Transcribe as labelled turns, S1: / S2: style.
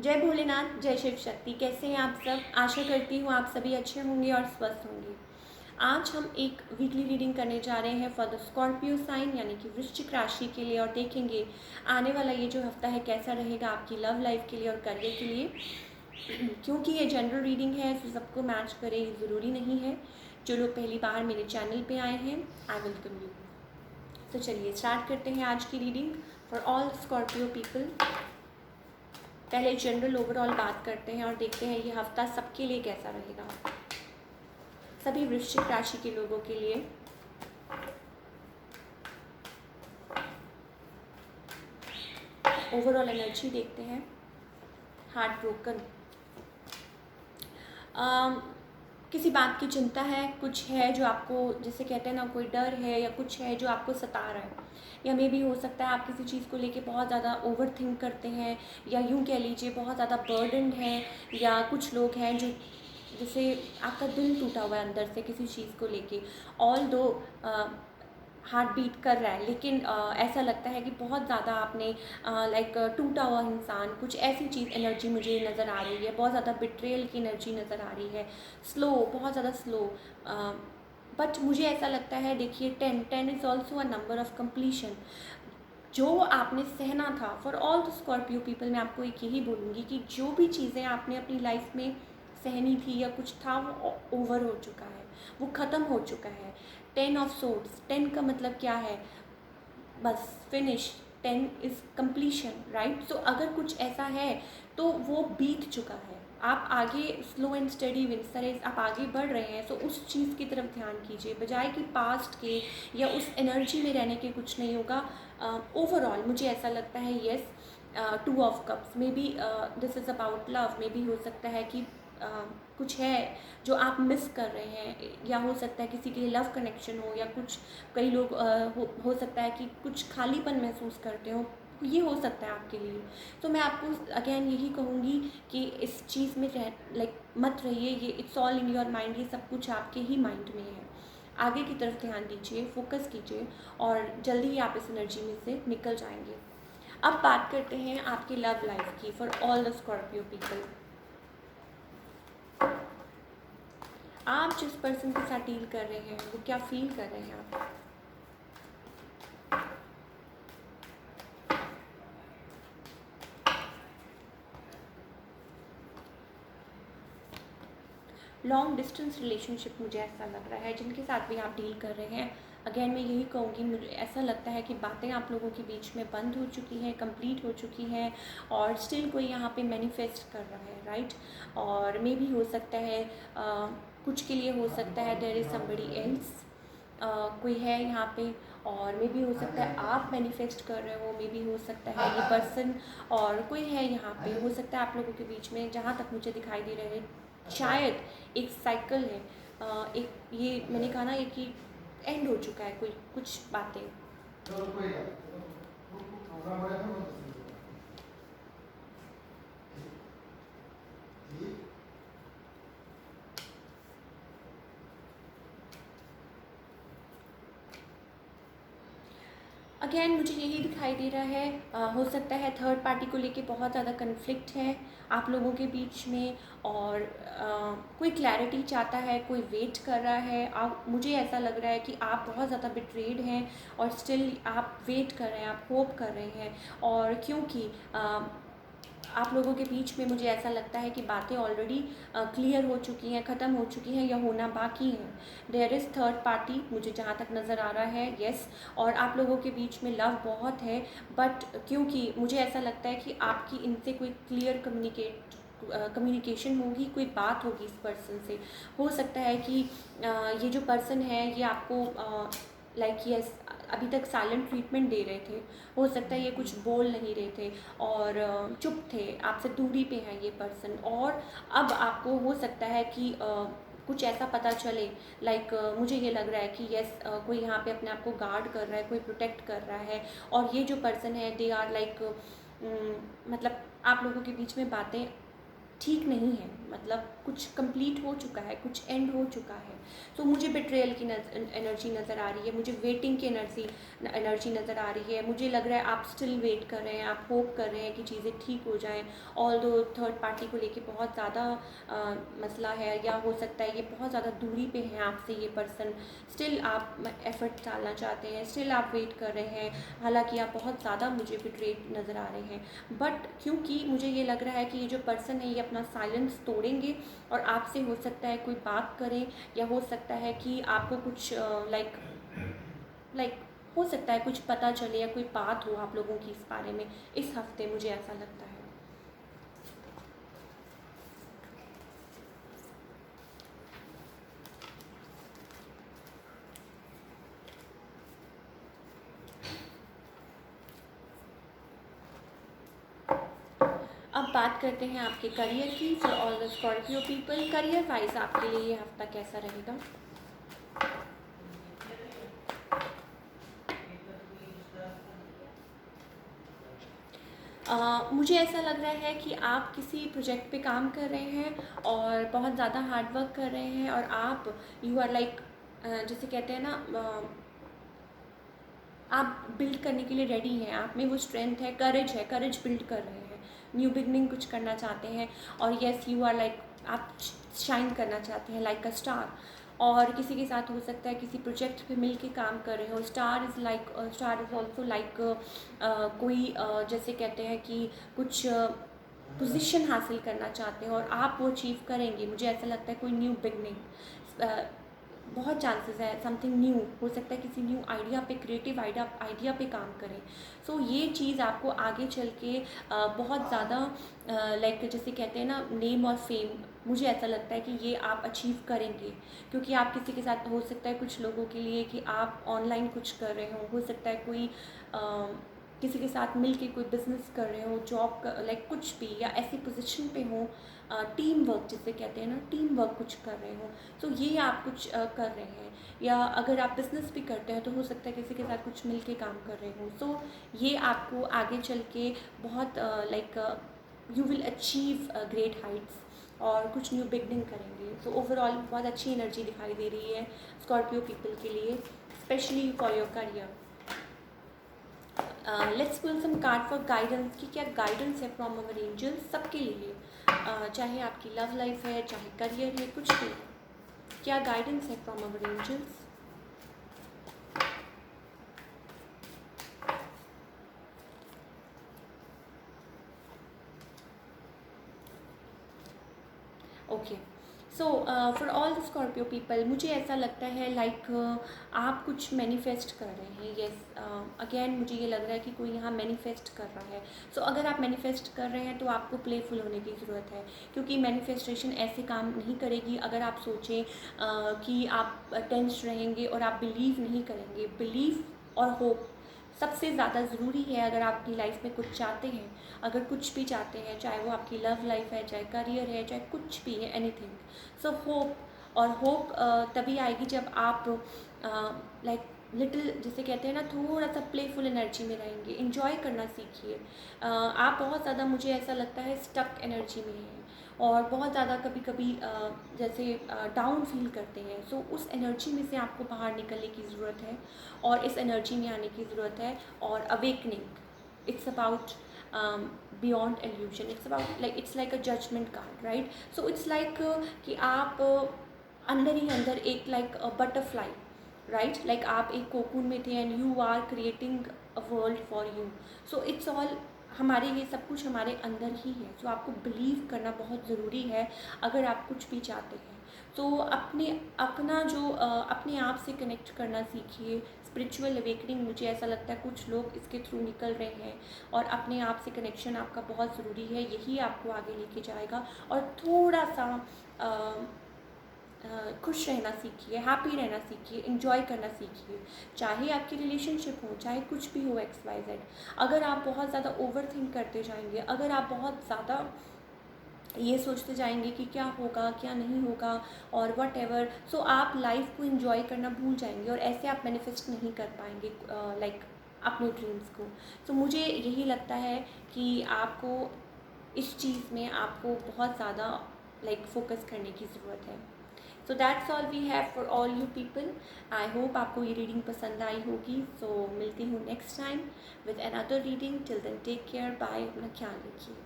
S1: जय भोलेनाथ, जय शिव शक्ति। कैसे हैं आप सब? आशा करती हूँ आप सभी अच्छे होंगे और स्वस्थ होंगे। आज हम एक वीकली रीडिंग करने जा रहे हैं फॉर द स्कॉर्पियो साइन यानी कि वृश्चिक राशि के लिए, और देखेंगे आने वाला ये जो हफ्ता है कैसा रहेगा आपकी लव लाइफ के लिए और करियर के लिए। क्योंकि ये जनरल रीडिंग है तो सबको मैच करे ये ज़रूरी नहीं है। जो लोग पहली बार मेरे चैनल पे आए हैं, आई वेलकम यू। तो चलिए स्टार्ट करते हैं आज की reading for all Scorpio people. पहले जनरल ओवरऑल बात करते हैं और देखते हैं ये हफ्ता सबके लिए कैसा रहेगा, सभी वृश्चिक राशि के लोगों के लिए। ओवरऑल एनर्जी देखते हैं। हार्ट ब्रोकन, किसी बात की चिंता है, कुछ है जो आपको, जैसे कहते हैं ना, कोई डर है या कुछ है जो आपको सता रहा है, या मे भी हो सकता है आप किसी चीज़ को लेके बहुत ज़्यादा ओवर थिंक करते हैं, या यूँ कह लीजिए बहुत ज़्यादा बर्डनड है, या कुछ लोग हैं जो जैसे आपका दिल टूटा हुआ है अंदर से किसी चीज़ को लेके। ऑल दो हार्ट बीट कर रहा है, लेकिन ऐसा लगता है कि बहुत ज़्यादा आपने लाइक टूटा हुआ इंसान, कुछ ऐसी चीज़ एनर्जी मुझे नज़र आ रही है। बहुत ज़्यादा बिट्रेयल की एनर्जी नज़र आ रही है, स्लो, बहुत ज़्यादा स्लो। बट मुझे ऐसा लगता है, देखिए 10 is also a number of completion. जो आपने सहना था, for all the Scorpio people, मैं आपको एक यही बोलूँगी कि जो भी चीज़ें आपने अपनी लाइफ में सहनी थी या कुछ था, वो ओवर हो चुका है, वो ख़त्म हो चुका है। 10 ऑफ सोर्ड्स, 10 का मतलब क्या है? बस finish. 10 is completion, right? So अगर कुछ ऐसा है तो वो बीत चुका है। आप आगे स्लो एंड स्टडी विंस तरह आप आगे बढ़ रहे हैं, तो उस चीज़ की तरफ ध्यान कीजिए बजाय कि पास्ट के या उस एनर्जी में रहने के कुछ नहीं होगा। ओवरऑल मुझे ऐसा लगता है, yes, 2 of cups may be this is about love. May be हो सकता है कि कुछ है जो आप मिस कर रहे हैं, या हो सकता है किसी के लिए लव कनेक्शन हो, या कुछ कई लोग हो सकता है कि कुछ खालीपन महसूस करते हो, ये हो सकता है आपके लिए। तो मैं आपको अगेन यही कहूँगी कि इस चीज़ में लाइक मत रहिए, ये it's all in your mind, ये सब कुछ आपके ही माइंड में है। आगे की तरफ ध्यान दीजिए, फोकस कीजिए, और जल्दी ही आप इस एनर्जी में से निकल जाएंगे। अब बात करते हैं आपकी लव लाइफ की for all the Scorpio people. आप जिस पर्सन के साथ डील कर रहे हैं वो क्या फील कर रहे हैं आप? लॉन्ग डिस्टेंस रिलेशनशिप, मुझे ऐसा लग रहा है जिनके साथ भी आप डील कर रहे हैं। अगेन मैं यही कहूँगी, मुझे ऐसा लगता है कि बातें आप लोगों के बीच में बंद हो चुकी हैं, कंप्लीट हो चुकी हैं, और स्टिल कोई यहाँ पे मैनिफेस्ट कर रहा है, राइट? और मे भी हो सकता है कुछ के लिए हो सकता है देयर इज़ समबडी एल्स, कोई है यहाँ पे, और मे भी हो सकता है आप मैनिफेस्ट कर रहे हो, मे भी हो सकता है ये पर्सन और कोई है यहाँ पे। हो सकता है आप लोगों के बीच में, जहाँ तक मुझे दिखाई दे रहे हैं, शायद एक साइकिल है। एक ये मैंने कहा ना, ये कि एंड हो चुका है कोई कुछ बातें। अगेन मुझे यही दिखाई दे रहा है, हो सकता है थर्ड पार्टी को लेके बहुत ज़्यादा कन्फ्लिक्ट है आप लोगों के बीच में, और कोई क्लैरिटी चाहता है, कोई वेट कर रहा है। आप, मुझे ऐसा लग रहा है कि आप बहुत ज़्यादा बिट्रेड हैं और स्टिल आप वेट कर रहे हैं, आप होप कर रहे हैं। और क्योंकि आप लोगों के बीच में मुझे ऐसा लगता है कि बातें ऑलरेडी क्लियर हो चुकी हैं, ख़त्म हो चुकी हैं, या होना बाकी हैं। देयर इज़ थर्ड पार्टी, मुझे जहाँ तक नज़र आ रहा है, येस। और आप लोगों के बीच में लव बहुत है, बट क्योंकि मुझे ऐसा लगता है कि आपकी इनसे कोई क्लियर कम्युनिकेशन होगी, कोई बात होगी इस पर्सन से। हो सकता है कि ये जो पर्सन है ये आपको लाइक यस अभी तक साइलेंट ट्रीटमेंट दे रहे थे। हो सकता है ये कुछ बोल नहीं रहे थे और चुप थे, आपसे दूरी पे है ये पर्सन, और अब आपको हो सकता है कि कुछ ऐसा पता चले, लाइक मुझे ये लग रहा है कि यस कोई यहाँ पे अपने आप को गार्ड कर रहा है, कोई प्रोटेक्ट कर रहा है। और ये जो पर्सन है दे आर लाइक मतलब आप लोगों के बीच में बातें ठीक नहीं है, मतलब कुछ कंप्लीट हो चुका है, कुछ एंड हो चुका है। तो मुझे बिट्रेयल की एनर्जी नज़र आ रही है, मुझे वेटिंग की एनर्जी नज़र आ रही है। मुझे लग रहा है आप स्टिल वेट कर रहे हैं, आप होप कर रहे हैं कि चीज़ें ठीक हो जाएं। ऑल दो थर्ड पार्टी को लेके बहुत ज़्यादा मसला है, या हो सकता है ये बहुत ज़्यादा दूरी पे है आपसे ये पर्सन, स्टिल आप एफ़र्ट डालना चाहते हैं, स्टिल आप वेट कर रहे हैं, हालांकि आप बहुत ज़्यादा मुझे बिट्रेड नज़र आ रहे हैं। बट क्योंकि मुझे ये लग रहा है कि ये जो पर्सन है ये अपना साइलेंस तोड़ेंगे और आपसे हो सकता है कोई बात करें, या हो सकता है कि आपको कुछ लाइक हो सकता है कुछ पता चले या कोई बात हो आप लोगों की इस बारे में इस हफ्ते, मुझे ऐसा लगता है। अब बात करते हैं आपके करियर की। For all the Scorpio people, career wise आपके लिए ये हफ्ता कैसा रहेगा? मुझे ऐसा लग रहा है कि आप किसी प्रोजेक्ट पे काम कर रहे हैं और बहुत ज़्यादा हार्ड वर्क कर रहे हैं, और आप यू आर लाइक जैसे कहते हैं ना, आप बिल्ड करने के लिए रेडी हैं, आप में वो स्ट्रेंथ है, करेज बिल्ड कर रहे हैं, न्यू बिगनिंग कुछ करना चाहते हैं। और येस यू आर लाइक, आप शाइन करना चाहते हैं लाइक अ स्टार। और किसी के साथ हो सकता है किसी प्रोजेक्ट पे मिल के काम कर रहे हो। स्टार इज़ ऑल्सो लाइक कोई जैसे कहते हैं कि कुछ पोजीशन हासिल करना चाहते हैं और आप वो अचीव करेंगे। मुझे ऐसा लगता है कोई न्यू बिगनिंग, बहुत चांसेस है समथिंग न्यू, हो सकता है किसी न्यू आइडिया पे, क्रिएटिव आइडिया पे काम करें। सो ये चीज़ आपको आगे चल के बहुत ज़्यादा लाइक जैसे कहते हैं ना नेम और फेम, मुझे ऐसा लगता है कि ये आप अचीव करेंगे। क्योंकि आप किसी के साथ, हो सकता है कुछ लोगों के लिए कि आप ऑनलाइन कुछ कर रहे हो सकता है कोई किसी के साथ मिल के कोई बिज़नेस कर रहे हो, जॉब लाइक कुछ भी, या ऐसी पोजीशन पे हो, टीम वर्क जिसे कहते हैं ना, टीम वर्क कुछ कर रहे हो। तो ये आप कुछ कर रहे हैं, या अगर आप बिज़नेस भी करते हैं तो हो सकता है किसी के साथ कुछ मिल के काम कर रहे हो। सो ये आपको आगे चल के बहुत like you will achieve great Heights और कुछ न्यू बिगनिंग करेंगे। सो ओवरऑल बहुत अच्छी एनर्जी दिखाई दे रही है स्कॉर्पियो पीपल के लिए, specially for your career. Let's pull some card for guidance, कि क्या गाइडेंस है फ्रॉम अवर एंजल्स सबके लिए, चाहे आपकी लव लाइफ है, चाहे करियर है, कुछ भी, क्या गाइडेंस है from our angels? Okay, so for all the Scorpio people, मुझे ऐसा लगता है लाइक आप कुछ मैनिफेस्ट कर रहे हैं। येस, अगेन मुझे ये लग रहा है कि कोई यहाँ मैनिफेस्ट कर रहा है। सो अगर आप मैनिफेस्ट कर रहे हैं तो आपको प्लेफुल होने की ज़रूरत है, क्योंकि मैनिफेस्टेशन ऐसे काम नहीं करेगी अगर आप सोचें कि आप टेंस रहेंगे और आप बिलीव नहीं करेंगे। बिलीव और होप सबसे ज़्यादा ज़रूरी है अगर आप अपनी लाइफ में कुछ चाहते हैं, अगर कुछ भी चाहते हैं, चाहे वो आपकी लव लाइफ है, चाहे करियर है, चाहे कुछ भी है, एनीथिंग। सो होप, और होप तभी आएगी जब आप लाइक लिटिल, जिसे कहते हैं ना, थोड़ा सा प्लेफुल एनर्जी में रहेंगे। इंजॉय करना सीखिए। आप बहुत ज़्यादा, मुझे ऐसा लगता है, स्टक एनर्जी में हैं और बहुत ज़्यादा कभी कभी जैसे डाउन फील करते हैं। सो उस एनर्जी में से आपको बाहर निकलने की ज़रूरत है और इस एनर्जी में आने की ज़रूरत है। और awakening, it's about beyond illusion, it's like a judgement card, right? So it's like कि आप अंदर ही अंदर एक like a butterfly, right? Like आप एक कोकून में थे and you are creating a world for you. So it's all, हमारे ये सब कुछ हमारे अंदर ही है। सो आपको बिलीव करना बहुत ज़रूरी है अगर आप कुछ भी चाहते हैं। तो अपने आप से कनेक्ट करना सीखिए। स्पिरिचुअल अवेकनिंग, मुझे ऐसा लगता है कुछ लोग इसके थ्रू निकल रहे हैं और अपने आप से कनेक्शन आपका बहुत ज़रूरी है, यही आपको आगे लेके जाएगा। और थोड़ा सा खुश रहना सीखिए, हैप्पी रहना सीखिए, इंजॉय करना सीखिए, चाहे आपकी रिलेशनशिप हो, चाहे कुछ भी हो, XYZ। अगर आप बहुत ज़्यादा ओवर थिंक करते जाएंगे, अगर आप बहुत ज़्यादा ये सोचते जाएंगे कि क्या होगा क्या नहीं होगा और वट एवर, सो आप लाइफ को इंजॉय करना भूल जाएंगे और ऐसे आप मैनिफेस्ट नहीं कर पाएंगे लाइक अपने ड्रीम्स को। तो मुझे यही लगता है कि आपको इस चीज़ में आपको बहुत ज़्यादा लाइक फोकस करने की ज़रूरत है। So that's all we have for all you people. I hope आपको ये रीडिंग पसंद आई होगी। सो मिलती हूँ next time with another reading. Till then take care, bye, अपना ख्याल रखिए।